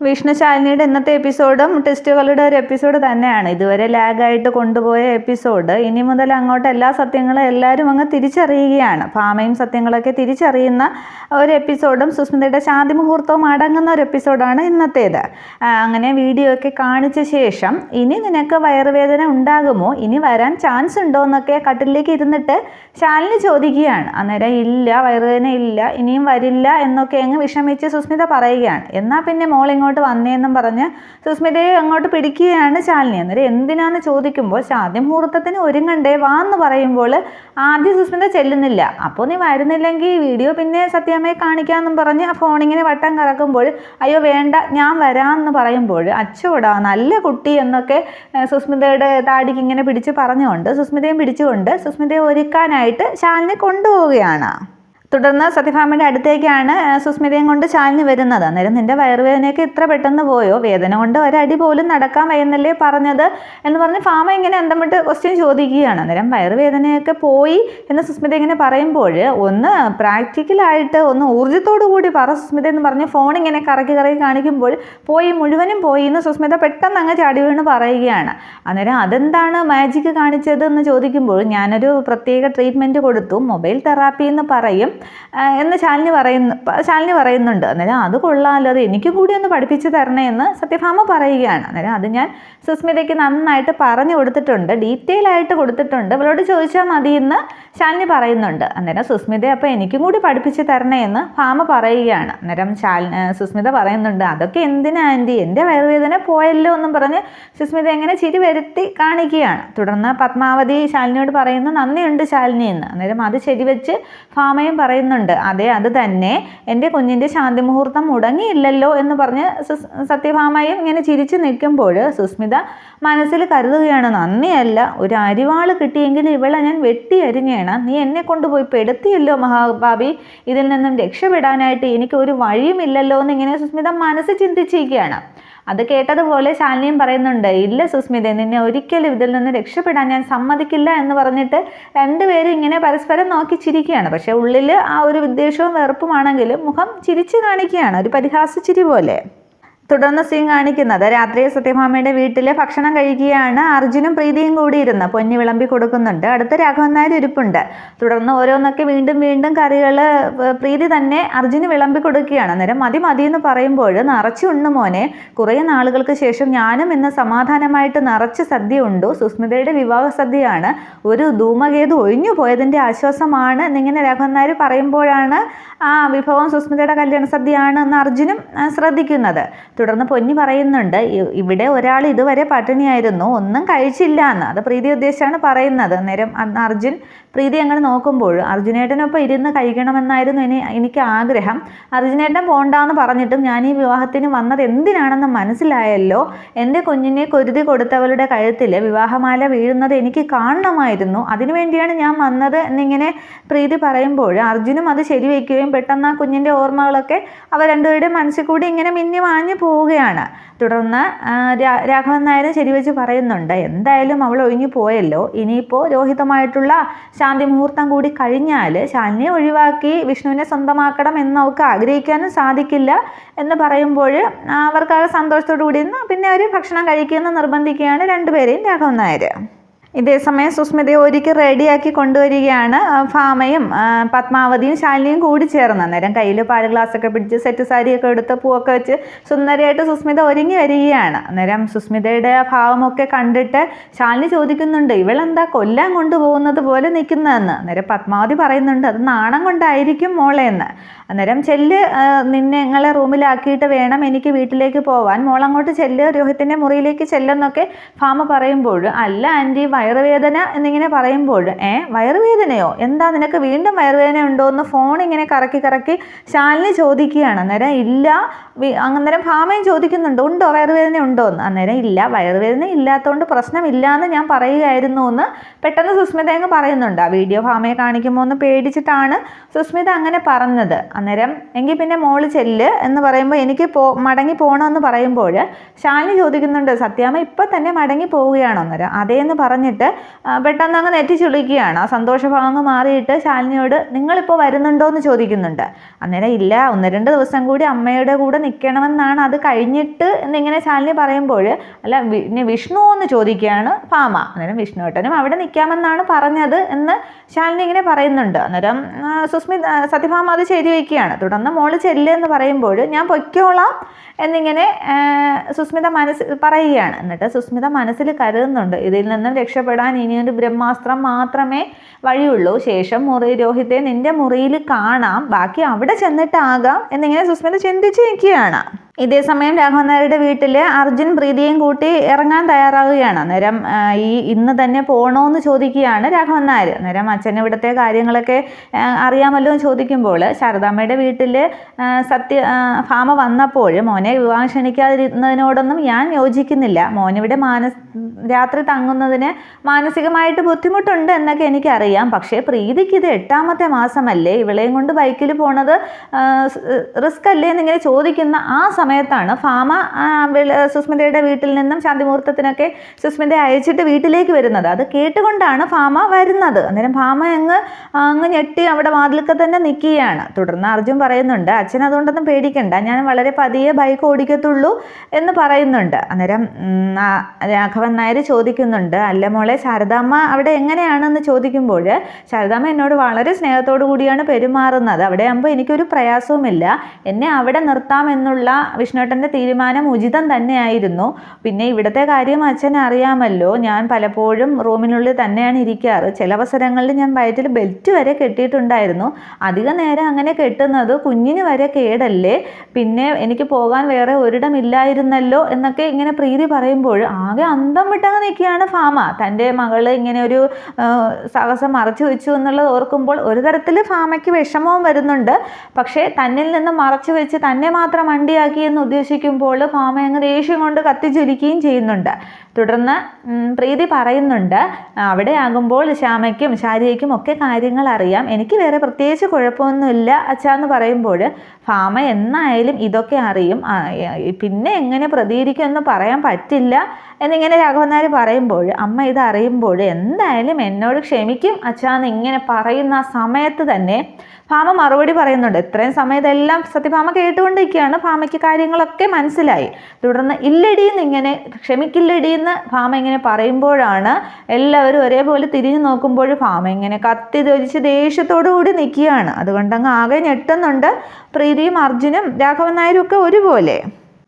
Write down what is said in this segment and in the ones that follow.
വിഷ്ണു ശാലിനിയുടെ ഇന്നത്തെ എപ്പിസോഡും ടെസ്റ്റുകളുടെ ഒരു എപ്പിസോഡ് തന്നെയാണ്. ഇതുവരെ ലാഗായിട്ട് കൊണ്ടുപോയ എപ്പിസോഡ്. ഇനി മുതൽ അങ്ങോട്ട് എല്ലാ സത്യങ്ങളും എല്ലാവരും അങ്ങ് തിരിച്ചറിയുകയാണ്. ഭാമയും സത്യങ്ങളൊക്കെ തിരിച്ചറിയുന്ന ഒരു എപ്പിസോഡും സുസ്മിതയുടെ ശാന്തി മുഹൂർത്തവും അടങ്ങുന്ന ഒരു എപ്പിസോഡാണ് ഇന്നത്തേത്. അങ്ങനെ വീഡിയോ ഒക്കെ കാണിച്ച ശേഷം ഇനി നിനക്ക് വയറുവേദന ഉണ്ടാകുമോ, ഇനി വരാൻ ചാൻസ് ഉണ്ടോ എന്നൊക്കെ കട്ടിലേക്ക് ഇരുന്നിട്ട് ശാലിനി ചോദിക്കുകയാണ്. അന്നേരം ഇല്ല, വയറുവേദന ഇല്ല, ഇനിയും വരില്ല എന്നൊക്കെ അങ്ങ് വിഷമിച്ച് സുസ്മിത പറയുകയാണ്. എന്നാൽ പിന്നെ മോളിങ്ങോട്ട് വന്നേന്നും പറഞ്ഞ് സുസ്മിതയെ അങ്ങോട്ട് പിടിക്കുകയാണ് ശാലിനി. അന്നേരം എന്തിനാന്ന് ചോദിക്കുമ്പോൾ ശാന്തി മുഹൂർത്തത്തിന് ഒരുങ്ങണ്ടേ വാ എന്ന് പറയുമ്പോൾ ആദ്യം സുസ്മിത ചെല്ലുന്നില്ല. അപ്പോൾ നീ വരുന്നില്ലെങ്കിൽ വീഡിയോ പിന്നെ സത്യാമ്മയെ കാണിക്കാമെന്നും പറഞ്ഞ് ആ ഫോണിങ്ങനെ വട്ടം കറക്കുമ്പോൾ അയ്യോ വേണ്ട ഞാൻ വരാമെന്ന് പറയുമ്പോൾ അച്ചോടാ നല്ല കുട്ടി എന്നൊക്കെ സുസ്മിതയുടെ താടിക്ക് ഇങ്ങനെ പിടിച്ച് പറഞ്ഞുകൊണ്ട് സുസ്മിതയും പിടിച്ചുകൊണ്ട് സുസ്മിതയെ ഒരുക്കാനായിട്ട് ശാലിനി കൊണ്ടുപോവുകയാണ്. തുടർന്ന് സത്യഭാമയുടെ അടുത്തേക്കാണ് സുസ്മിതയും കൊണ്ട് ശാലിനി വരുന്നത്. അന്നേരം നിന്റെ വയറുവേദനയൊക്കെ ഇത്ര പെട്ടെന്ന് പോയോ, വേദന കൊണ്ട് ഒരടി പോലും നടക്കാൻ വയ്യെന്നല്ലേ പറഞ്ഞത് എന്ന് പറഞ്ഞ് ഭാമ ഇങ്ങനെ അന്തമിട്ട് ക്വസ്റ്റ്യൻ ചോദിക്കുകയാണ്. അന്നേരം വയറുവേദനയൊക്കെ പോയി എന്ന് സുസ്മിത ഇങ്ങനെ പറയുമ്പോൾ ഒന്ന് പ്രാക്ടിക്കലായിട്ട് ഒന്ന് ഊർജ്ജത്തോടു കൂടി പറ സുസ്മിത എന്ന് പറഞ്ഞ് ഫോൺ ഇങ്ങനെ കറക്കി കാണിക്കുമ്പോൾ പോയി മുഴുവനും പോയി എന്ന് സുസ്മിത പെട്ടെന്ന് അങ്ങ് ചാടി വീണ് പറയുകയാണ്. അന്നേരം അതെന്താണ് മാജിക് കാണിച്ചത് എന്ന് ചോദിക്കുമ്പോൾ ഞാനൊരു പ്രത്യേക ട്രീറ്റ്മെൻറ്റ് കൊടുത്തു, മൊബൈൽ തെറാപ്പി എന്ന് പറയും എന്ന് ശാലിനി പറയുന്നുണ്ട്. അന്നേരം അത് കൊള്ളാമല്ലോ, അത് എനിക്കും കൂടി ഒന്ന് പഠിപ്പിച്ച് തരണേ എന്ന് സത്യഭാമ പറയുകയാണ്. അന്നേരം അത് ഞാൻ സുസ്മിതയ്ക്ക് നന്നായിട്ട് പറഞ്ഞു കൊടുത്തിട്ടുണ്ട്, ഡീറ്റെയിൽ ആയിട്ട് കൊടുത്തിട്ടുണ്ട്, അവളോട് ചോദിച്ചാൽ മതി എന്ന് ശാലിനി പറയുന്നുണ്ട്. അന്നേരം സുസ്മിത അപ്പോൾ എനിക്കും കൂടി പഠിപ്പിച്ച് തരണേ എന്ന് ഭാമ പറയുകയാണ്. അന്നേരം സുസ്മിത പറയുന്നുണ്ട് അതൊക്കെ എന്തിനാ ആൻറ്റി, എൻ്റെ വയറുവേദന പോയല്ലോ എന്നും പറഞ്ഞ് സുസ്മിത എങ്ങനെ ചിരി വരുത്തി കാണിക്കുകയാണ്. തുടർന്ന് പത്മാവതി ശാലിനിയോട് പറയുന്നു നന്ദിയുണ്ട് ശാലിനി എന്ന്. അന്നേരം അത് ശരിവെച്ച് ഭാമയും പറയുന്നുണ്ട് അതെ അത് തന്നെ, എൻ്റെ കുഞ്ഞിൻ്റെ ശാന്തി മുഹൂർത്തം മുടങ്ങിയില്ലല്ലോ എന്ന് പറഞ്ഞ് സത്യഭാമയും ഇങ്ങനെ ചിരിച്ചു നിൽക്കുമ്പോൾ സുസ്മിത മനസ്സിൽ കരുതുകയാണ് നന്ദിയല്ല, ഒരു അരിവാള് കിട്ടിയെങ്കിൽ ഇവളെ ഞാൻ വെട്ടി അരിഞ്ഞേണം, നീ എന്നെ കൊണ്ടുപോയി പെടുത്തിയല്ലോ മഹാഭാബി, ഇതിൽ നിന്നും രക്ഷപ്പെടാനായിട്ട് എനിക്ക് ഒരു വഴിയുമില്ലല്ലോ എന്ന് ഇങ്ങനെ സുസ്മിത മനസ്സ് ചിന്തിച്ചിരിക്കുകയാണ്. അത് കേട്ടതുപോലെ ശാലിനിയും പറയുന്നുണ്ട് ഇല്ല സുസ്മിത, നിന്നെ ഒരിക്കലും ഇതിൽ നിന്ന് രക്ഷപ്പെടാൻ ഞാൻ സമ്മതിക്കില്ല എന്ന് പറഞ്ഞിട്ട് രണ്ടുപേരും ഇങ്ങനെ പരസ്പരം നോക്കി ചിരിക്കുകയാണ്. പക്ഷെ ഉള്ളിൽ ആ ഒരു വിദ്വേഷവും വെറുപ്പുമാണെങ്കിലും മുഖം ചിരിച്ചു കാണിക്കുകയാണ്, ഒരു പരിഹാസച്ചിരി പോലെ. തുടർന്ന് സീൻ കാണിക്കുന്നത് രാത്രി സത്യഭാമയുടെ വീട്ടിൽ ഭക്ഷണം കഴിക്കുകയാണ്. അർജുനും പ്രീതിയും കൂടി ഇരുന്ന് പൊന്നി വിളമ്പി കൊടുക്കുന്നുണ്ട്. അടുത്ത് രാഘവൻ നായർ ഇരിപ്പുണ്ട്. തുടർന്ന് ഓരോന്നൊക്കെ വീണ്ടും കറികൾ പ്രീതി തന്നെ അർജുന് വിളമ്പി കൊടുക്കുകയാണ്. അന്നേരം മതി എന്ന് പറയുമ്പോൾ നിറച്ചു ഉണ്ട് മോനെ, കുറേ നാളുകൾക്ക് ശേഷം ഞാനും ഇന്ന് സമാധാനമായിട്ട് നിറച്ച് സദ്യ ഉണ്ടു, സുസ്മിതയുടെ വിവാഹ സദ്യയാണ്, ഒരു ധൂമകേതു ഒഴിഞ്ഞു പോയതിൻ്റെ ആശ്വാസമാണ് എന്നിങ്ങനെ രാഘവൻ നായർ പറയുമ്പോഴാണ് ആ വിഭവം സുസ്മിതയുടെ കല്യാണ സദ്യയാണ് എന്ന് അർജുനും ശ്രദ്ധിക്കുന്നത്. തുടർന്ന് പൊന്നി പറയുന്നുണ്ട് ഇവിടെ ഒരാൾ ഇതുവരെ പട്ടിണിയായിരുന്നു, ഒന്നും കഴിച്ചില്ല എന്ന്. അത് പ്രീതി ഉദ്ദേശിച്ചാണ് പറയുന്നത്. നേരം അർജുൻ പ്രീതി അങ്ങനെ നോക്കുമ്പോൾ അർജുനേട്ടനൊപ്പം ഇരുന്ന് കഴിക്കണമെന്നായിരുന്നു എനിക്ക് ആഗ്രഹം, അർജുനേട്ടൻ പോണ്ടാന്ന് പറഞ്ഞിട്ടും ഞാൻ ഈ വിവാഹത്തിന് വന്നത് എന്തിനാണെന്ന് മനസ്സിലായല്ലോ, എൻ്റെ കുഞ്ഞിനെ കൊരുതി കൊടുത്തവളുടെ കഴുത്തിൽ വിവാഹമാല വീഴുന്നത് എനിക്ക് കാണണമായിരുന്നു, അതിനുവേണ്ടിയാണ് ഞാൻ വന്നത് എന്നിങ്ങനെ പ്രീതി പറയുമ്പോൾ അർജുനും അത് ശരിവെക്കുകയും പെട്ടെന്ന് ആ കുഞ്ഞിൻ്റെ ഓർമ്മകളൊക്കെ അവർ രണ്ടുപേരുടെ മനസ്സിൽ കൂടി ഇങ്ങനെ മിന്നി മാഞ്ഞു പോവുകയാണ്. തുടർന്ന് രാഘവൻ നായർ ശരിവെച്ച് പറയുന്നുണ്ട് എന്തായാലും അവൾ ഒഴിഞ്ഞു പോയല്ലോ, ഇനിയിപ്പോൾ രോഹിതമായിട്ടുള്ള ശാന്തി മുഹൂർത്തം കൂടി കഴിഞ്ഞാൽ ശാലിനിയെ ഒഴിവാക്കി വിഷ്ണുവിനെ സ്വന്തമാക്കണം എന്ന് അവർക്ക് ആഗ്രഹിക്കാനും സാധിക്കില്ല എന്ന് പറയുമ്പോൾ അവർക്കാകെ സന്തോഷത്തോടു കൂടി പിന്നെ അവർ ഭക്ഷണം കഴിക്കുമെന്ന് നിർബന്ധിക്കുകയാണ് രണ്ടുപേരെയും രാഘവൻ നായർ. ഇതേസമയം സുസ്മിതയെ ഒരുക്കി റെഡിയാക്കി കൊണ്ടുവരികയാണ് ഭാമയും പത്മാവതിയും ശാലിനിയും കൂടി ചേർന്ന്. അന്നേരം കയ്യിൽ പാല് ഗ്ലാസ്സൊക്കെ പിടിച്ച് സെറ്റ് സാരിയൊക്കെ എടുത്ത് പൂവൊക്കെ വെച്ച് സുന്ദരിയായിട്ട് സുസ്മിത ഒരുങ്ങി വരികയാണ്. അന്നേരം സുസ്മിതയുടെ ഭാവമൊക്കെ കണ്ടിട്ട് ശാലിനി ചോദിക്കുന്നുണ്ട് ഇവളെന്താ കൊല്ലാൻ കൊണ്ടുപോകുന്നത് പോലെ നിൽക്കുന്നതെന്ന്. അന്നേരം പത്മാവതി പറയുന്നുണ്ട് അത് നാണം കൊണ്ടായിരിക്കും മോളെ എന്ന്. അന്നേരം ചെല്ല്, നിങ്ങളെ റൂമിലാക്കിയിട്ട് വേണം എനിക്ക് വീട്ടിലേക്ക് പോവാൻ, മോളങ്ങോട്ട് ചെല്ല്, രോഹിത്തിൻ്റെ മുറിയിലേക്ക് ചെല്ലെന്നൊക്കെ ഭാമ പറയുമ്പോൾ അല്ല ആൻറ്റി വയറുവേദന എന്നിങ്ങനെ പറയുമ്പോൾ വയറുവേദനയോ, എന്താ നിനക്ക് വീണ്ടും വയറുവേദന ഉണ്ടോ എന്ന് ഫോൺ ഇങ്ങനെ കറക്കി ശാലിനി ചോദിക്കുകയാണ്. അന്നേരം ഇല്ല, അന്നേരം ഭാമയും ചോദിക്കുന്നുണ്ട് ഉണ്ടോ വയറുവേദന ഉണ്ടോ എന്ന്. അന്നേരം ഇല്ല, വയറുവേദന ഇല്ലാത്തതുകൊണ്ട് പ്രശ്നമില്ല എന്ന് ഞാൻ പറയുകയായിരുന്നു എന്ന് പെട്ടെന്ന് സുസ്മിത അങ്ങ് പറയുന്നുണ്ട്. ആ വീഡിയോ ഭാമയെ കാണിക്കുമ്പോൾ ഒന്ന് പേടിച്ചിട്ടാണ് സുസ്മിത അങ്ങനെ പറഞ്ഞത്. അന്നേരം എങ്കിൽ പിന്നെ മോള് ചെല്ല് എന്ന് പറയുമ്പോൾ എനിക്ക് മടങ്ങി പോകണമെന്ന് പറയുമ്പോൾ ശാലിനി ചോദിക്കുന്നുണ്ട് സത്യാമ്മ ഇപ്പം തന്നെ മടങ്ങി പോവുകയാണോ. അന്നേരം അതേന്ന് പറഞ്ഞിട്ട് പറഞ്ഞിട്ട് പെട്ടെന്ന് അങ്ങ് നെറ്റിച്ചുളിക്കുകയാണ്. ആ സന്തോഷഭാവം അങ്ങ് മാറിയിട്ട് ശാലിനിയോട് നിങ്ങളിപ്പോൾ വരുന്നുണ്ടോ എന്ന് ചോദിക്കുന്നുണ്ട്. അന്നേരം ഇല്ല, 1-2 ദിവസം കൂടി അമ്മയുടെ കൂടെ നിൽക്കണമെന്നാണ്, അത് കഴിഞ്ഞിട്ട് എന്നിങ്ങനെ ശാലിനി പറയുമ്പോൾ അല്ല പിന്നെ വിഷ്ണു എന്ന് ചോദിക്കുകയാണ് ഭാമ. അന്നേരം വിഷ്ണുവേട്ടനും അവിടെ നിൽക്കാമെന്നാണ് പറഞ്ഞത് എന്ന് ശാലിനി ഇങ്ങനെ പറയുന്നുണ്ട്. അന്നേരം സത്യഭാമ അത് ശരി വയ്ക്കുകയാണ്. തുടർന്ന് മോള് ചെല്ല് പറയുമ്പോൾ ഞാൻ പൊയ്ക്കോളാം എന്നിങ്ങനെ സുസ്മിത പറയുകയാണ്. എന്നിട്ട് സുസ്മിത മനസ്സിൽ കരുതുന്നുണ്ട്, ഇതിൽ നിന്നും രക്ഷപ്പെടാൻ ഇനിയൊരു ബ്രഹ്മാസ്ത്രം മാത്രമേ വഴിയുള്ളൂ. ശേഷം രോഹിത്തെ നിന്റെ മുറിയിൽ കാണാം, ബാക്കി അവിടെ ചെന്നിട്ടാകാം എന്നിങ്ങനെ സുസ്മിത ചിന്തിച്ച് നിൽക്കുകയാണ്. ഇതേ സമയം രാഘവൻ നായരുടെ വീട്ടിൽ അർജുൻ പ്രീതിയെയും കൂട്ടി ഇറങ്ങാൻ തയ്യാറാവുകയാണ്. അന്നേരം ഇന്ന് തന്നെ പോകണമെന്ന് ചോദിക്കുകയാണ് രാഘവൻ നായർ. അന്നേരം അച്ഛൻ ഇവിടുത്തെ കാര്യങ്ങളൊക്കെ അറിയാമല്ലോ എന്ന് ചോദിക്കുമ്പോൾ ശാരദാമ്മയുടെ വീട്ടിൽ ഭാമ വന്നപ്പോൾ മോനെ വിവാഹം ക്ഷണിക്കാതിരുന്നതിനോടൊന്നും ഞാൻ യോജിക്കുന്നില്ല. മോനിവിടെ രാത്രി തങ്ങുന്നതിന് മാനസികമായിട്ട് ബുദ്ധിമുട്ടുണ്ട് എന്നൊക്കെ എനിക്കറിയാം. പക്ഷേ പ്രീതിക്ക് ഇത് 8ാമത്തെ മാസമല്ലേ, ഇവളെയും കൊണ്ട് ബൈക്കിൽ പോണത് റിസ്ക് അല്ലേ എന്നിങ്ങനെ ചോദിക്കുന്ന ആ സമയത്താണ് ഭാമ സുസ്മിതയുടെ വീട്ടിൽ നിന്നും ശാന്തിമുഹൂർത്തത്തിനൊക്കെ സുസ്മിതയെ അയച്ചിട്ട് വീട്ടിലേക്ക് വരുന്നത്. അത് കേട്ടുകൊണ്ടാണ് ഭാമ വരുന്നത്. അന്നേരം ഭാമ അങ്ങ് ഞെട്ടി അവിടെ വാതിൽക്ക് തന്നെ നിൽക്കുകയാണ്. തുടർന്ന് അർജുൻ പറയുന്നുണ്ട്, അച്ഛൻ അതുകൊണ്ടൊന്നും പേടിക്കണ്ട, ഞാൻ വളരെ പതിയെ ബൈക്ക് ഓടിക്കത്തുള്ളൂ എന്ന് പറയുന്നുണ്ട്. അന്നേരം രാഘവൻ നായർ ചോദിക്കുന്നുണ്ട്, അല്ല മോളെ ശാരദാമ്മ അവിടെ എങ്ങനെയാണെന്ന് ചോദിക്കുമ്പോൾ ശാരദാമ്മ എന്നോട് വളരെ സ്നേഹത്തോടു കൂടിയാണ് പെരുമാറുന്നത്. അവിടെ ആകുമ്പോൾ എനിക്കൊരു പ്രയാസവുമില്ല, എന്നെ അവിടെ നിർത്താമെന്നുള്ള വിഷ്ണുവേട്ടൻ്റെ തീരുമാനം ഉചിതം തന്നെയായിരുന്നു. പിന്നെ ഇവിടുത്തെ കാര്യം അച്ഛൻ അറിയാമല്ലോ, ഞാൻ പലപ്പോഴും റൂമിനുള്ളിൽ തന്നെയാണ് ഇരിക്കാറ്. ചില അവസരങ്ങളിൽ ഞാൻ വയറ്റിൽ ബെൽറ്റ് വരെ കെട്ടിയിട്ടുണ്ടായിരുന്നു. അധിക നേരം അങ്ങനെ കെട്ടുന്നത് കുഞ്ഞിന് വരെ കേടല്ലേ, പിന്നെ എനിക്ക് പോകാൻ വേറെ ഒരിടമില്ലായിരുന്നല്ലോ എന്നൊക്കെ ഇങ്ങനെ പ്രീതി പറയുമ്പോൾ ആകെ അന്തം വിട്ടങ്ങ് നിൽക്കുകയാണ് ഭാമ. തൻ്റെ മകൾ ഇങ്ങനെ ഒരു സാഹസം മറച്ചു വെച്ചു എന്നുള്ളത് ഓർക്കുമ്പോൾ ഒരു തരത്തിൽ ഭാമയ്ക്ക് വിഷമവും വരുന്നുണ്ട്. പക്ഷേ തന്നിൽ നിന്ന് മറച്ചു വെച്ച് തന്നെ മാത്രം വണ്ടിയാക്കി എന്ന് ഉദ്ദേശിക്കുമ്പോൾ ഭാമ അങ്ങ് ദേഷ്യം കൊണ്ട് കത്തിജ്വലിക്കുകയും ചെയ്യുന്നുണ്ട്. തുടർന്ന് പ്രീതി പറയുന്നുണ്ട്, അവിടെ ആകുമ്പോൾ ശ്യാമയ്ക്കും ശാരിയയ്ക്കും ഒക്കെ കാര്യങ്ങൾ അറിയാം, എനിക്ക് വേറെ പ്രത്യേകിച്ച് കുഴപ്പമൊന്നുമില്ല അച്ഛാന്ന് പറയുമ്പോൾ ഭാമ എന്നായാലും ഇതൊക്കെ അറിയും, പിന്നെ എങ്ങനെ പ്രതികരിക്കുമെന്ന് പറയാൻ പറ്റില്ല എന്നിങ്ങനെ രാഘവൻ നായർ പറയുമ്പോൾ അമ്മ ഇത് അറിയുമ്പോൾ എന്തായാലും എന്നോട് ക്ഷമിക്കും അച്ഛാന്ന് ഇങ്ങനെ പറയുന്ന ആ സമയത്ത് തന്നെ ഭാമ മറുപടി പറയുന്നുണ്ട്. ഇത്രയും സമയത്തെല്ലാം സത്യഭാമ കേട്ടുകൊണ്ടിരിക്കുകയാണ്. ഭാമയ്ക്ക് കാര്യങ്ങളൊക്കെ മനസ്സിലായി. തുടർന്ന് ഇല്ലടിയെന്ന് ഇങ്ങനെ ക്ഷമിക്കില്ലടിയെന്ന് ഭാമ ഇങ്ങനെ പറയുമ്പോഴാണ് എല്ലാവരും ഒരേപോലെ തിരിഞ്ഞു നോക്കുമ്പോൾ ഭാമ ഇങ്ങനെ കത്തി തൊലിച്ച് ദേഷ്യത്തോടു കൂടി നിൽക്കുകയാണ്. അതുകൊണ്ട് അങ്ങ് ആകെ ഞെട്ടുന്നുണ്ട് പ്രീതിയും അർജുനും രാഘവൻ നായരും ഒക്കെ ഒരുപോലെ.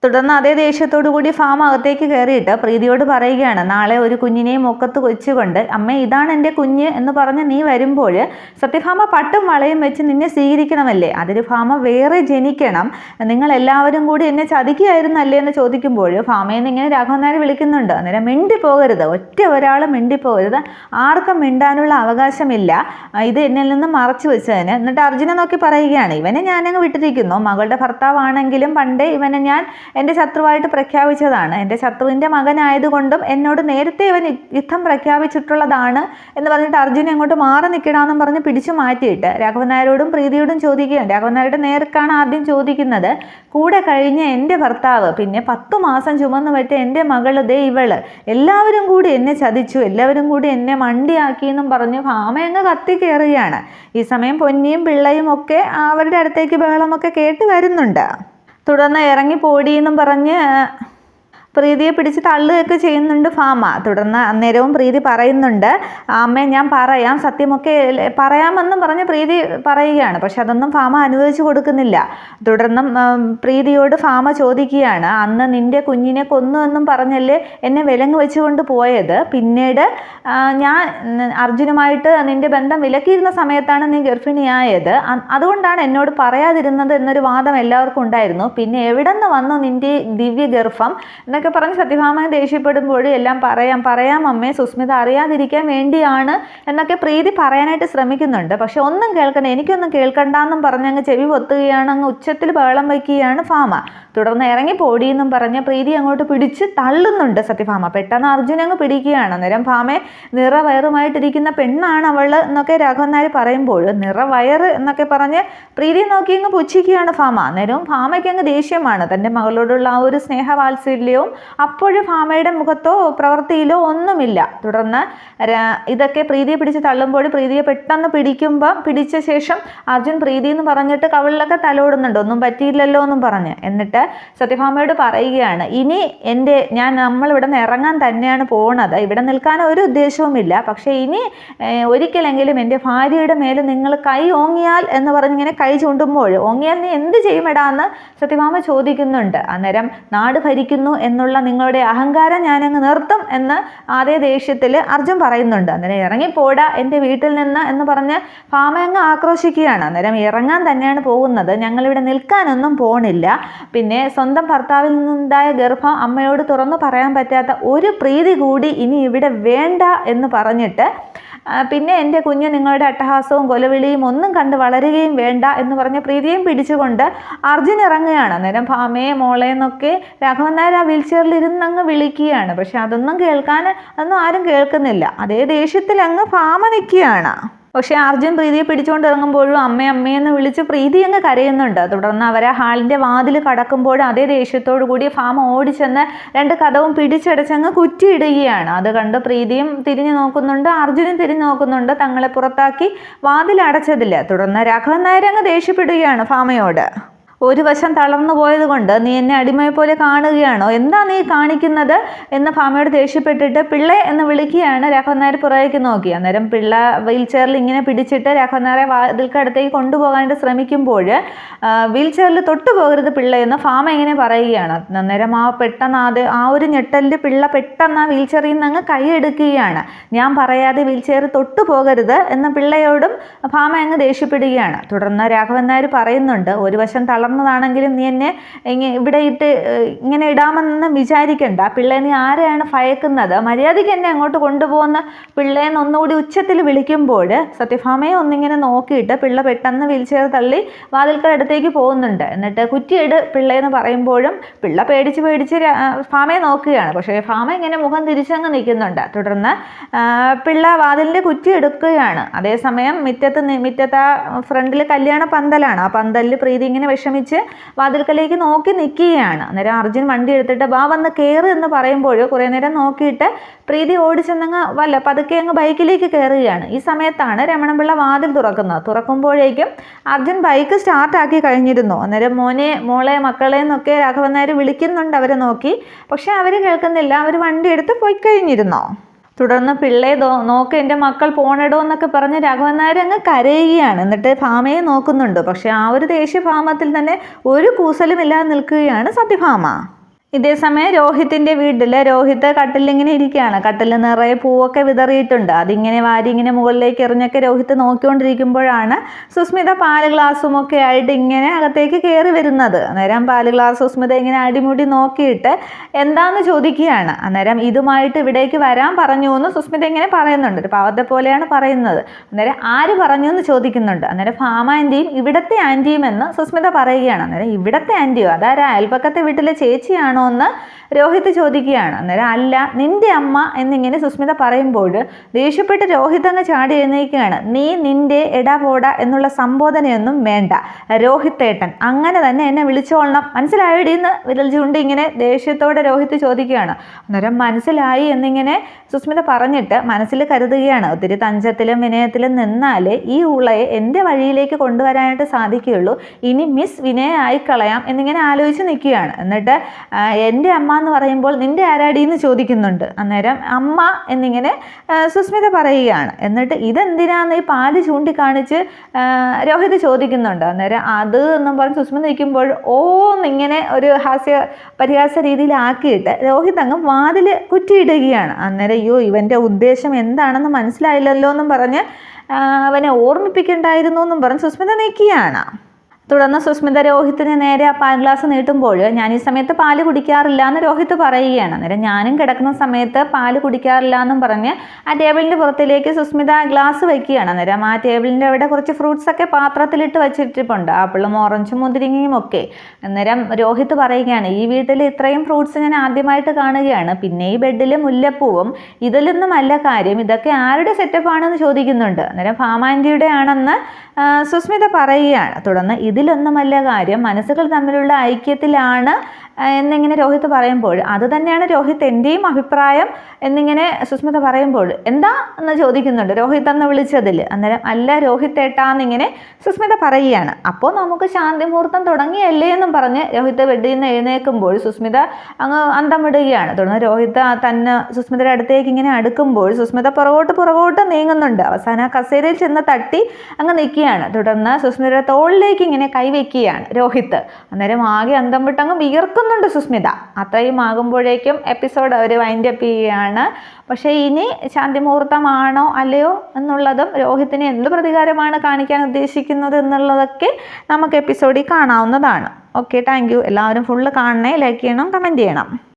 തുടർന്ന് അതേ ദേഷ്യത്തോടു കൂടി ഭാമ അകത്തേക്ക് കയറിയിട്ട് പ്രീതിയോട് പറയുകയാണ്, നാളെ ഒരു കുഞ്ഞിനെയും മുഖത്ത് വെച്ചുകൊണ്ട് അമ്മ ഇതാണ് എൻ്റെ കുഞ്ഞ് എന്ന് പറഞ്ഞ് നീ വരുമ്പോൾ സത്യഭാമ പട്ടും വളയും വെച്ച് നിന്നെ സ്വീകരിക്കണമല്ലേ, അതിന് ഭാമ വേറെ ജനിക്കണം, നിങ്ങളെല്ലാവരും കൂടി എന്നെ ചതിക്കുകയായിരുന്നല്ലേ എന്ന് ചോദിക്കുമ്പോൾ ഭാമയെന്ന് ഇങ്ങനെ രാഘവൻ നായർ വിളിക്കുന്നുണ്ട്. അന്നേരം മിണ്ടിപ്പോകരുത്, ഒറ്റ ഒരാളും മിണ്ടിപ്പോകരുത്, ആർക്കും മിണ്ടാനുള്ള അവകാശമില്ല, ഇത് എന്നിൽ നിന്ന് മറച്ചു വെച്ചതിന്. എന്നിട്ട് അർജുനെ നോക്കി പറയുകയാണ്, ഇവനെ ഞാനങ്ങ് വിട്ടിരിക്കുന്നു, മകളുടെ ഭർത്താവാണെങ്കിലും പണ്ടേ ഇവനെ ഞാൻ എൻ്റെ ശത്രുവായിട്ട് പ്രഖ്യാപിച്ചതാണ്, എൻ്റെ ശത്രുവിൻ്റെ മകനായതുകൊണ്ടും എന്നോട് നേരത്തെ ഇവൻ യുദ്ധം പ്രഖ്യാപിച്ചിട്ടുള്ളതാണ് എന്ന് പറഞ്ഞിട്ട് അർജുനെ അങ്ങോട്ട് മാറി നിൽക്കണമെന്നും പറഞ്ഞ് പിടിച്ചു മാറ്റിയിട്ട് രാഘവൻ നായരോടും പ്രീതിയോടും ചോദിക്കുകയാണ്. രാഘവൻ നായരുടെ നേർക്കാണ് ആദ്യം ചോദിക്കുന്നത്, കൂടെ കഴിഞ്ഞ എൻ്റെ ഭർത്താവ്, പിന്നെ 10 മാസം ചുമന്നു പറ്റ എൻ്റെ മകള് ദേ ഇവള്, എല്ലാവരും കൂടി എന്നെ ചതിച്ചു, എല്ലാവരും കൂടി എന്നെ മണ്ടിയാക്കിയെന്നും പറഞ്ഞ് ഭാമയങ്ങ് കത്തിക്കയറുകയാണ്. ഈ സമയം പൊന്നിയും പിള്ളയും ഒക്കെ അവരുടെ അടുത്തേക്ക് ബഹളമൊക്കെ കേട്ട് വരുന്നുണ്ട്. തുടർന്ന് ഇറങ്ങി പോടിയെന്നും പറഞ്ഞ് പ്രീതിയെ പിടിച്ച് തള്ളുകയൊക്കെ ചെയ്യുന്നുണ്ട് ഭാമ. തുടർന്ന് അന്നേരവും പ്രീതി പറയുന്നുണ്ട്, അമ്മേ ഞാൻ പറയാം, സത്യമൊക്കെ പറയാമെന്നും പറഞ്ഞ് പ്രീതി പറയുകയാണ്. പക്ഷെ അതൊന്നും ഭാമ അനുവദിച്ചു കൊടുക്കുന്നില്ല. തുടർന്നും പ്രീതിയോട് ഭാമ ചോദിക്കുകയാണ്, അന്ന് നിൻ്റെ കുഞ്ഞിനെ കൊന്നു എന്നും പറഞ്ഞല്ലേ എന്നെ വിലങ്ങ് വെച്ചുകൊണ്ട് പോയത്, പിന്നീട് ഞാൻ അർജുനുമായിട്ട് നിൻ്റെ ബന്ധം വിലക്കിയിരുന്ന സമയത്താണ് നീ ഗർഭിണിയായത്, അതുകൊണ്ടാണ് എന്നോട് പറയാതിരുന്നത് എന്നൊരു വാദം എല്ലാവർക്കും ഉണ്ടായിരുന്നു, പിന്നെ എവിടെ നിന്ന് വന്നു നിൻ്റെ ദിവ്യ ഗർഭം എന്നൊക്കെ പറഞ്ഞ് സത്യഭാമ ദേഷ്യപ്പെടുമ്പോൾ എല്ലാം പറയാം അമ്മേ, സുസ്മിത അറിയാതിരിക്കാൻ വേണ്ടിയാണ് എന്നൊക്കെ പ്രീതി പറയാനായിട്ട് ശ്രമിക്കുന്നുണ്ട്. പക്ഷെ ഒന്നും കേൾക്കണ്ട, എനിക്കൊന്നും കേൾക്കണ്ടെന്നും പറഞ്ഞ് അങ്ങ് ചെവി പൊത്തുകയാണ്, അങ്ങ് ഉച്ചത്തിൽ ബഹളം വയ്ക്കുകയാണ് ഭാമ. തുടർന്ന് ഇറങ്ങി പോടിയെന്നും പറഞ്ഞ് പ്രീതി അങ്ങോട്ട് പിടിച്ച് തള്ളുന്നുണ്ട് സത്യഭാമ. പെട്ടെന്ന് അർജുൻ അങ്ങ് പിടിക്കുകയാണ്. അന്നേരം ഭാമയെ നിറവയറുമായിട്ടിരിക്കുന്ന പെണ്ണാണ് അവൾ എന്നൊക്കെ രാഘവൻ നായർ പറയുമ്പോൾ നിറവയറ് എന്നൊക്കെ പറഞ്ഞ് പ്രീതി നോക്കി അങ്ങ് പുച്ഛിക്കുകയാണ് ഭാമ. അന്നേരവും ഭാമയ്ക്ക് അങ്ങ് ദേഷ്യമാണ്. തൻ്റെ മകളോടുള്ള ആ ഒരു സ്നേഹവാത്സല്യവും അപ്പോഴും ഭാമയുടെ മുഖത്തോ പ്രവൃത്തിയിലോ ഒന്നുമില്ല. തുടർന്ന് ഇതൊക്കെ പ്രീതിയെ പിടിച്ച് തള്ളുമ്പോൾ പ്രീതിയെ പെട്ടെന്ന് പിടിച്ച ശേഷം അർജുൻ പ്രീതി എന്ന് പറഞ്ഞിട്ട് കവിളിലൊക്കെ തലോടുന്നുണ്ട്, ഒന്നും പറ്റിയില്ലല്ലോ എന്നും പറഞ്ഞ്. എന്നിട്ട് സത്യഭാമയോട് പറയുകയാണ്, ഇനി നമ്മൾ ഇവിടെ നിന്ന് ഇറങ്ങാൻ തന്നെയാണ് പോണത്, ഇവിടെ നിൽക്കാൻ ഒരു ഉദ്ദേശവുമില്ല. പക്ഷേ ഇനി ഒരിക്കലെങ്കിലും എൻ്റെ ഭാര്യയുടെ മേലെ നിങ്ങൾ കൈ ഓങ്ങിയാൽ എന്ന് പറഞ്ഞിങ്ങനെ കൈ ചൂണ്ടുമ്പോൾ, ഓങ്ങിയാൽ നീ എന്ത് ചെയ്യുമെടാന്ന് സത്യഭാമ ചോദിക്കുന്നുണ്ട്. അന്നേരം നാട് ഭരിക്കുന്നു എന്നുള്ള നിങ്ങളുടെ അഹങ്കാരം ഞാനങ്ങ് നിർത്തും എന്ന് അതേ ദേഷ്യത്തിൽ അർജുൻ പറയുന്നുണ്ട്. അന്നേരം ഇറങ്ങിപ്പോടാ എൻ്റെ വീട്ടിൽ നിന്ന് എന്ന് പറഞ്ഞ് ഭാമ അങ്ങ് ആക്രോശിക്കുകയാണ്. അന്നേരം ഇറങ്ങാൻ തന്നെയാണ് പോകുന്നത്, ഞങ്ങളിവിടെ നിൽക്കാനൊന്നും പോണില്ല. പിന്നെ സ്വന്തം ഭർത്താവിൽ നിന്നുണ്ടായ ഗർഭം അമ്മയോട് തുറന്നു പറയാൻ പറ്റാത്ത ഒരു പ്രീതി കൂടി ഇനി ഇവിടെ വേണ്ട എന്ന് പറഞ്ഞിട്ട്, പിന്നെ എൻ്റെ കുഞ്ഞ് നിങ്ങളുടെ അട്ടഹാസവും കൊലവിളിയും ഒന്നും കണ്ട് വളരുകയും വേണ്ട എന്ന് പറഞ്ഞ് പ്രീതിയും പിടിച്ചുകൊണ്ട് അർജുൻ ഇറങ്ങുകയാണ്. അന്നേരം ഭാമയെ മോളെ എന്നൊക്കെ രാഘവൻ നായർ ആ വീൽ ചെയറിൽ ഇരുന്നങ്ങ് വിളിക്കുകയാണ്. പക്ഷെ അതൊന്നും ആരും കേൾക്കുന്നില്ല. അതേ ദേഷ്യത്തിൽ അങ്ങ് ഭാമ നിൽക്കുകയാണ്. പക്ഷേ അർജുൻ പ്രീതിയെ പിടിച്ചുകൊണ്ട് ഇറങ്ങുമ്പോഴും അമ്മയെന്ന് വിളിച്ച് പ്രീതി അങ്ങ് കരയുന്നുണ്ട്. തുടർന്ന് അവർ ആ ഹാളിൻ്റെ വാതിൽ കടക്കുമ്പോഴും അതേ ദേഷ്യത്തോടു കൂടി ഭാമ ഓടിച്ചെന്ന് 2 കതവും പിടിച്ചടച്ചങ്ങ് കുറ്റിയിടുകയാണ്. അത് കണ്ട് പ്രീതിയും തിരിഞ്ഞു നോക്കുന്നുണ്ട്, അർജുനും തിരിഞ്ഞു നോക്കുന്നുണ്ട്, തങ്ങളെ പുറത്താക്കി വാതിൽ അടച്ചതില്ല. തുടർന്ന് രാഘവൻ നായർ അങ്ങ് ദേഷ്യപ്പെടുകയാണ് ഭാമയോട്. ഒരു വശം തളർന്നു പോയത് കൊണ്ട് നീ എന്നെ അടിമയെ പോലെ കാണുകയാണോ, എന്താ നീ കാണിക്കുന്നത് എന്ന് ഭാമയോട് ദേഷ്യപ്പെട്ടിട്ട് പിള്ളേ എന്ന് വിളിക്കുകയാണ്. രാഘവൻ നായർ പുറകേക്ക് നോക്കി. അന്നേരം പിള്ള വീൽ ചെയറിൽ ഇങ്ങനെ പിടിച്ചിട്ട് രാഘവൻ നായരെ വാതിൽക്കടുത്തേക്ക് കൊണ്ടുപോകാനായിട്ട് ശ്രമിക്കുമ്പോൾ വീൽ ചെയറിൽ തൊട്ടു പോകരുത് പിള്ള എന്ന് ഭാമ ഇങ്ങനെ പറയുകയാണ്. അന്നേരം പെട്ടെന്ന് ആ ഒരു ഞെട്ടലിൽ പിള്ള പെട്ടെന്ന് ആ വീൽ ചെയറിൽ നിന്ന് അങ്ങ് കൈയെടുക്കുകയാണ്. ഞാൻ പറയാതെ വീൽ ചെയർ തൊട്ടു പോകരുത് എന്ന് പിള്ളയോടും ഭാമ അങ്ങ് ദേഷ്യപ്പെടുകയാണ്. തുടർന്ന് രാഘവൻ നായർ പറയുന്നുണ്ട്, ഒരു വശം തളർന്നതാണെങ്കിലും നീ എന്നെ ഇവിടെ ഇങ്ങനെ ഇടാമെന്ന് വിചാരിക്കണ്ട. പിള്ളേ നീ ആരെയാണ് ഭയക്കുന്നത്, മര്യാദയ്ക്ക് എന്നെ അങ്ങോട്ട് കൊണ്ടുപോകുന്ന പിള്ളേന്ന് ഒന്നുകൂടി ഉച്ചത്തിൽ വിളിക്കുമ്പോൾ സത്യഭാമയെ ഒന്നിങ്ങനെ നോക്കിയിട്ട് പിള്ള പെട്ടെന്ന് വീൽ ചെയർ തള്ളി വാതിൽക്കടുത്തേക്ക് പോകുന്നുണ്ട്. എന്നിട്ട് കുറ്റിയിട് പിള്ളേന്ന് പറയുമ്പോഴും പിള്ള പേടിച്ച് ഭാമയെ നോക്കുകയാണ്. പക്ഷേ ഭാമ ഇങ്ങനെ മുഖം തിരിച്ചങ്ങ് നിൽക്കുന്നുണ്ട്. തുടർന്ന് പിള്ള വാതിലിൻ്റെ കുറ്റി എടുക്കുകയാണ്. അതേസമയം മുറ്റത്ത് ഫ്രണ്ടിൽ കല്യാണ പന്തലാണ്. ആ പന്തലിൽ പ്രീതി ഇങ്ങനെ വിഷമിച്ച് വാതിൽക്കലേക്ക് നോക്കി നിൽക്കുകയാണ്. അന്നേരം അർജുൻ വണ്ടി എടുത്തിട്ട് വന്ന് കയറ് എന്ന് പറയുമ്പോൾ കുറേ നേരം നോക്കിയിട്ട് പ്രീതി ഓടിച്ചെന്നങ്ങ് പതുക്കെ അങ്ങ് ബൈക്കിലേക്ക് കയറുകയാണ്. ഈ സമയത്താണ് രമണപിള്ള വാതിൽ തുറക്കുമ്പോഴേക്കും അർജുൻ ബൈക്ക് സ്റ്റാർട്ടാക്കി കഴിഞ്ഞിരുന്നു. അന്നേരം മോളെ മക്കളെ എന്നൊക്കെ രാഘവൻ നായർ വിളിക്കുന്നുണ്ട് അവരെ നോക്കി. പക്ഷെ അവർ കേൾക്കുന്നില്ല, അവർ വണ്ടി എടുത്ത് പോയി കഴിഞ്ഞിരുന്നു. തുടർന്ന് പിള്ളയെ നോക്ക് എൻ്റെ മക്കൾ പോണടോ എന്നൊക്കെ പറഞ്ഞ് രാഘവൻ നായർ അങ്ങ് കരയുകയാണ്. എന്നിട്ട് ഭാമയെ നോക്കുന്നുണ്ട്. പക്ഷെ ആ ഒരു ദേഷ്യഭാമത്തിൽ തന്നെ ഒരു കൂസലുമില്ലാതെ നിൽക്കുകയാണ് സത്യഭാമ. ഇതേസമയം രോഹിത്തിൻ്റെ വീട്ടിൽ രോഹിത്ത് കട്ടിലിങ്ങനെ ഇരിക്കുകയാണ്. കട്ടിൽ നിറയെ പൂവൊക്കെ വിതറിയിട്ടുണ്ട്. അതിങ്ങനെ വാരി ഇങ്ങനെ മുകളിലേക്ക് എറിഞ്ഞൊക്കെ രോഹിത്ത് നോക്കിക്കൊണ്ടിരിക്കുമ്പോഴാണ് സുസ്മിത പാല് ഗ്ലാസ്സുമൊക്കെ ആയിട്ട് ഇങ്ങനെ അകത്തേക്ക് കയറി വരുന്നത്. അന്നേരം പാല് ഗ്ലാസ് സുസ്മിത ഇങ്ങനെ അടിമുടി നോക്കിയിട്ട് എന്താന്ന് ചോദിക്കുകയാണ്. അന്നേരം ഇതുമായിട്ട് ഇവിടേക്ക് വരാൻ പറഞ്ഞു എന്ന് സുസ്മിത ഇങ്ങനെ പറയുന്നുണ്ട്. ഒരു പാവത്തെ പോലെയാണ് പറയുന്നത്. അന്നേരം ആര് പറഞ്ഞു എന്ന് ചോദിക്കുന്നുണ്ട്. അന്നേരം ഭാമ ആൻറ്റിയും ഇവിടത്തെ ആൻറ്റിയും എന്ന് സുസ്മിത പറയുകയാണ്. അന്നേരം ഇവിടത്തെ ആൻറ്റിയോ, അതാരാ അയൽപ്പക്കത്തെ വീട്ടിലെ ചേച്ചിയാണോ എന്ന് രോഹിത്ത് ചോദിക്കുകയാണ്. അന്നേരം അല്ല, നിന്റെ അമ്മ എന്നിങ്ങനെ സുസ്മിത പറയുമ്പോൾ ദേഷ്യപ്പെട്ട് രോഹിത്ത് അങ്ങ് ചാടി എഴുന്നേൽക്കുകയാണ്. നിന്റെ എടാ പോടാ എന്നുള്ള സംബോധനയൊന്നും വേണ്ട, രോഹിത്തേട്ടൻ അങ്ങനെ തന്നെ എന്നെ വിളിച്ചോളണം, മനസ്സിലായിടീന്ന് വിരൽ ചൂണ്ടി ഇങ്ങനെ ദേഷ്യത്തോടെ രോഹിത്ത് ചോദിക്കുകയാണ്. അന്നേരം മനസ്സിലായി എന്നിങ്ങനെ സുസ്മിത പറഞ്ഞിട്ട് മനസ്സിൽ കരുതുകയാണ്, ഒത്തിരി തഞ്ചത്തിലും വിനയത്തിലും നിന്നാലേ ഈ ഉളയെ എൻ്റെ വഴിയിലേക്ക് കൊണ്ടുവരാനായിട്ട് സാധിക്കുകയുള്ളൂ, ഇനി മിസ് വിനയ ആയിക്കളയാം എന്നിങ്ങനെ ആലോചിച്ച് നിൽക്കുകയാണ്. എന്നിട്ട് എൻ്റെ അമ്മ എന്ന് പറയുമ്പോൾ നിന്റെ ആരാടി എന്ന് ചോദിക്കുന്നുണ്ട്. അന്നേരം അമ്മ എന്നിങ്ങനെ സുസ്മിത പറയുകയാണ്. എന്നിട്ട് ഇതെന്തിനാന്ന് ഈ പാല് ചൂണ്ടിക്കാണിച്ച് രോഹിത് ചോദിക്കുന്നുണ്ട്. അന്നേരം അത് എന്നും പറഞ്ഞ് സുസ്മിത നിൽക്കുമ്പോൾ എന്നിങ്ങനെ ഒരു പരിഹാസ രീതിയിലാക്കിയിട്ട് രോഹിത് അങ്ങ് വാതിൽ കുറ്റിയിടുകയാണ്. അന്നേരം ഇവൻ്റെ ഉദ്ദേശം എന്താണെന്ന് മനസ്സിലായില്ലല്ലോ എന്നും പറഞ്ഞ് അവനെ ഓർമ്മിപ്പിക്കണ്ടായിരുന്നു എന്നും പറഞ്ഞ് സുസ്മിത നിൽക്കുകയാണ്. തുടർന്ന് സുസ്മിത രോഹിത്തിന് നേരെ ആ പാൽ ഗ്ലാസ് നീട്ടുമ്പോൾ ഞാൻ ഈ സമയത്ത് പാല് കുടിക്കാറില്ല എന്ന് രോഹിത് പറയുകയാണ്. അന്നേരം ഞാനും കിടക്കുന്ന സമയത്ത് പാല് കുടിക്കാറില്ല എന്നും പറഞ്ഞ് ആ ടേബിളിൻ്റെ പുറത്തിലേക്ക് സുസ്മിത ഗ്ലാസ് വയ്ക്കുകയാണ്. അന്നേരം ആ ടേബിളിൻ്റെ അവിടെ കുറച്ച് ഫ്രൂട്ട്സൊക്കെ പാത്രത്തിലിട്ട് വെച്ചിട്ടുണ്ട്, ആപ്പിളും ഓറഞ്ചും മുന്തിരിങ്ങയും ഒക്കെ. അന്നേരം രോഹിത് പറയുകയാണ്, ഈ വീട്ടിൽ ഇത്രയും ഫ്രൂട്ട്സ് ഞാൻ ആദ്യമായിട്ട് കാണുകയാണ്, പിന്നെ ഈ ബെഡിൽ മുല്ലപ്പൂവും ഇതിലൊന്നുമല്ല കാര്യം, ഇതൊക്കെ ആരുടെ സെറ്റപ്പാണെന്ന് ചോദിക്കുന്നുണ്ട്. അന്നേരം ഭാമാൻറ്റിയുടെ ആണെന്ന് സുസ്മിത പറയുകയാണ്. തുടർന്ന് ഇതിലൊന്നുമല്ല കാര്യം, മനസ്സുകൾ തമ്മിലുള്ള ഐക്യത്തിലാണ് എന്നിങ്ങനെ രോഹിത് പറയുമ്പോൾ അത് തന്നെയാണ് രോഹിത് എൻ്റെയും അഭിപ്രായം എന്നിങ്ങനെ സുസ്മിത പറയുമ്പോൾ എന്താ എന്ന് ചോദിക്കുന്നുണ്ട് രോഹിത് എന്ന് വിളിച്ചതിൽ. അന്നേരം അല്ല രോഹിത് ഏട്ടാന്നിങ്ങനെ സുസ്മിത പറയുകയാണ്. അപ്പോൾ നമുക്ക് ശാന്തി മുഹൂർത്തം തുടങ്ങിയല്ലേ എന്നും പറഞ്ഞ് രോഹിത് ബെഡിൽ നിന്ന് എഴുന്നേൽക്കുമ്പോൾ സുസ്മിത അങ്ങ് അന്തം വിടുകയാണ്. തുടർന്ന് രോഹിത് തന്നെ സുസ്മിതയുടെ അടുത്തേക്ക് ഇങ്ങനെ അടുക്കുമ്പോൾ സുസ്മിത പുറകോട്ട് നീങ്ങുന്നുണ്ട്. അവസാനം കസേരയിൽ ചെന്ന് തട്ടി അങ്ങ് നിൽക്കുകയാണ്. തുടർന്ന് സുസ്മിതയുടെ തോളിലേക്ക് ഇങ്ങനെ കൈവയ്ക്കുകയാണ് രോഹിത്. അന്നേരം ആകെ അന്തം വിട്ടങ്ങ് വിയർക്കുന്നുണ്ട് സുസ്മിത. അത്രയും ആകുമ്പോഴേക്കും എപ്പിസോഡ് അവർ വൈൻഡ് അപ്പ് ചെയ്യുകയാണ്. പക്ഷേ ഇനി ശാന്തി മുഹൂർത്തമാണോ അല്ലയോ എന്നുള്ളതും രോഹിത്തിന് എന്ത് പ്രതികാരമാണ് കാണിക്കാൻ ഉദ്ദേശിക്കുന്നത് എന്നുള്ളതൊക്കെ നമുക്ക് എപ്പിസോഡിൽ കാണാവുന്നതാണ്. Okay, thank you. എല്ലാവരും ഫുള്ള് കാണണേ, ലൈക്ക് ചെയ്യണം, കമൻറ്റ് ചെയ്യണം.